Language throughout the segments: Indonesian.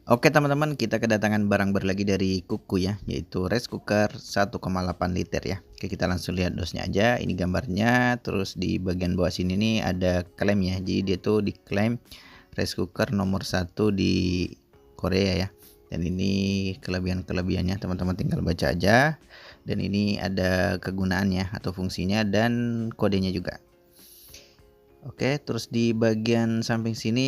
Oke teman-teman, kita kedatangan barang baru lagi dari Kuku ya, yaitu rice cooker 1,8 liter ya. Oke, kita langsung lihat dosnya aja. Ini gambarnya, terus di bagian bawah sini nih ada klaim ya. Jadi dia tuh diklaim rice cooker nomor 1 di Korea ya. Dan ini kelebihan-kelebihannya teman-teman tinggal baca aja. Dan ini ada kegunaannya atau fungsinya dan kodenya juga. Oke, terus di bagian samping sini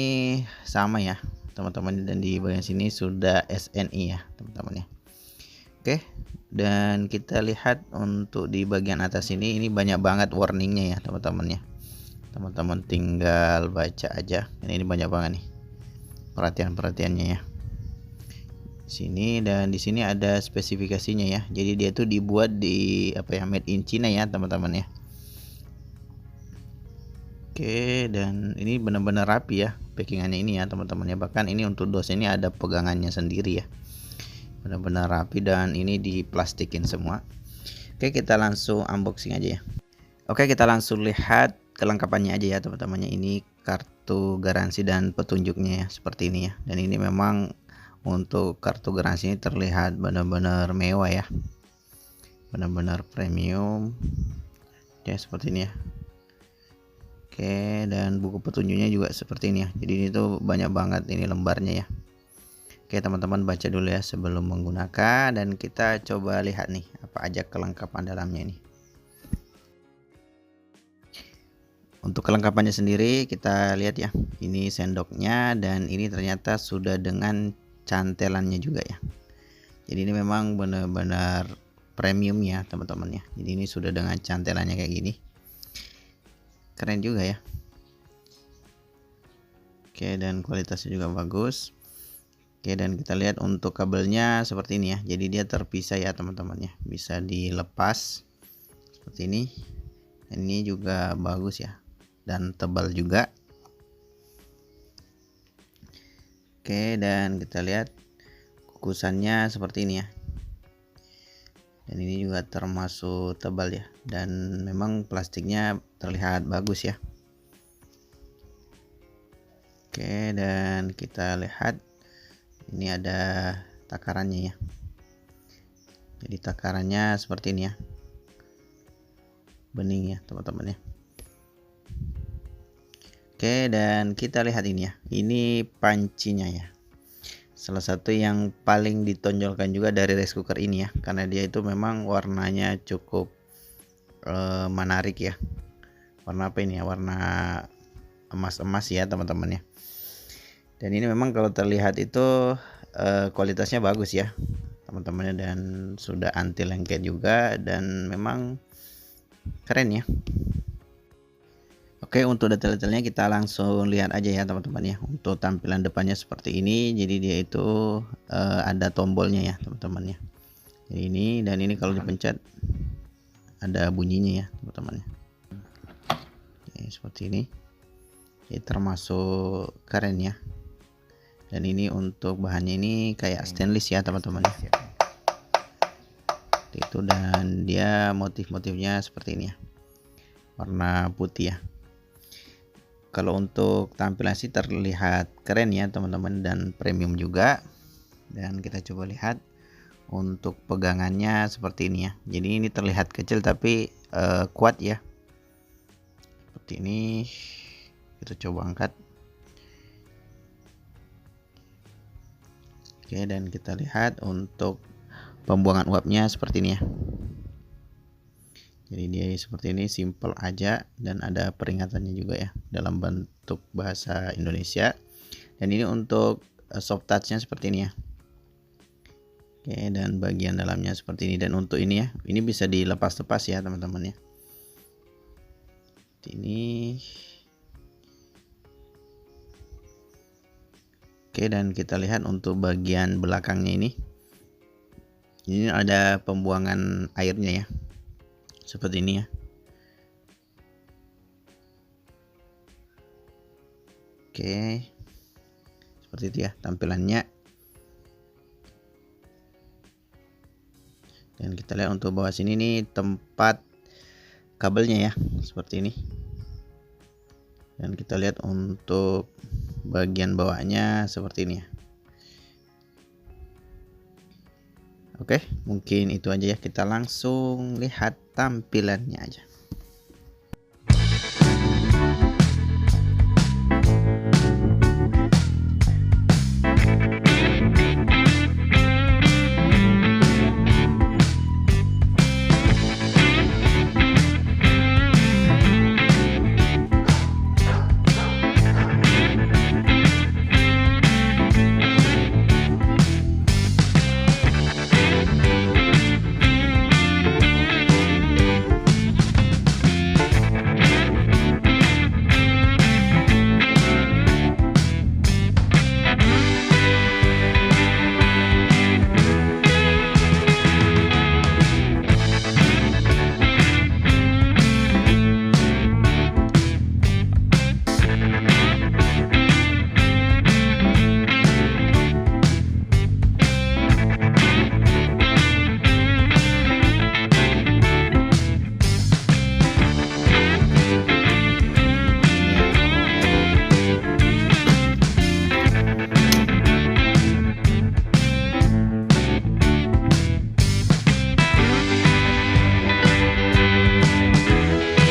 sama ya teman-teman, dan di bagian sini sudah SNI ya teman-teman ya. Oke, dan kita lihat untuk di bagian atas ini banyak banget warningnya ya teman-teman ya. Teman-teman tinggal baca aja. Ini banyak banget nih perhatian-perhatiannya ya. Sini dan di sini ada spesifikasinya ya. Jadi dia tuh dibuat di made in China ya teman-teman ya. Oke, dan ini benar-benar rapi ya packingannya ini ya teman-teman ya. Bahkan ini untuk dos ini ada pegangannya sendiri ya, benar-benar rapi dan ini diplastikin semua. Oke, kita langsung unboxing aja ya. Oke, kita langsung lihat kelengkapannya aja ya teman-teman. Ini kartu garansi dan petunjuknya ya seperti ini ya. Dan ini memang untuk kartu garansi ini terlihat benar-benar mewah ya, benar-benar premium ya, seperti ini ya. Oke, dan buku petunjuknya juga seperti ini ya. Jadi ini tuh banyak banget ini lembarnya ya. Oke teman-teman, baca dulu ya sebelum menggunakan, dan kita coba lihat nih apa aja kelengkapan dalamnya ini. Untuk kelengkapannya sendiri kita lihat ya. Ini sendoknya, dan ini ternyata sudah dengan cantelannya juga ya. Jadi ini memang benar-benar premium ya teman-teman ya. Jadi ini sudah dengan cantelannya kayak gini. Keren juga ya. Oke, dan kualitasnya juga bagus. Oke, dan kita lihat untuk kabelnya seperti ini ya. Jadi dia terpisah ya teman-teman ya. Bisa dilepas seperti ini. Ini juga bagus ya, dan tebal juga. Oke, dan kita lihat kukusannya seperti ini ya. Dan ini juga termasuk tebal ya, dan memang plastiknya terlihat bagus ya. Oke, dan kita lihat ini ada takarannya ya. Jadi takarannya seperti ini ya, bening ya teman-teman ya. Oke, dan kita lihat ini ya. Ini pancinya ya. Salah satu yang paling ditonjolkan juga dari rice cooker ini ya, karena dia itu memang warnanya cukup menarik ya. Warna apa ini ya? Warna emas-emas ya teman-teman ya. Dan ini memang kalau terlihat itu kualitasnya bagus ya teman-temannya, dan sudah anti lengket juga, dan memang keren ya. Oke, untuk detail-detailnya kita langsung lihat aja ya teman-teman ya. Untuk tampilan depannya seperti ini. Jadi dia itu ada tombolnya ya teman-teman ya. Jadi ini, dan ini kalau dipencet ada bunyinya ya teman-teman ya. Oke, seperti ini. Jadi termasuk keren ya. Dan ini untuk bahannya ini kayak stainless ya teman-teman ya. Itu, dan dia motif-motifnya seperti ini ya, warna putih ya. Kalau untuk tampilan sih terlihat keren ya teman-teman, dan premium juga. Dan kita coba lihat untuk pegangannya seperti ini ya. Jadi ini terlihat kecil tapi kuat ya, seperti ini. Kita coba angkat. Oke, dan kita lihat untuk pembuangan uapnya seperti ini ya. Jadi dia seperti ini, simple aja, dan ada peringatannya juga ya dalam bentuk bahasa Indonesia. Dan ini untuk soft touchnya seperti ini ya. Oke, dan bagian dalamnya seperti ini. Dan untuk ini ya, ini bisa dilepas-lepas ya teman-teman ya. Ini. Oke, dan kita lihat untuk bagian belakangnya ini. Ini ada pembuangan airnya ya, seperti ini ya. Oke, seperti itu ya tampilannya. Dan kita lihat untuk bawah sini nih tempat kabelnya ya, seperti ini. Dan kita lihat untuk bagian bawahnya seperti ini ya. Oke, mungkin itu aja ya. Kita langsung lihat tampilannya aja.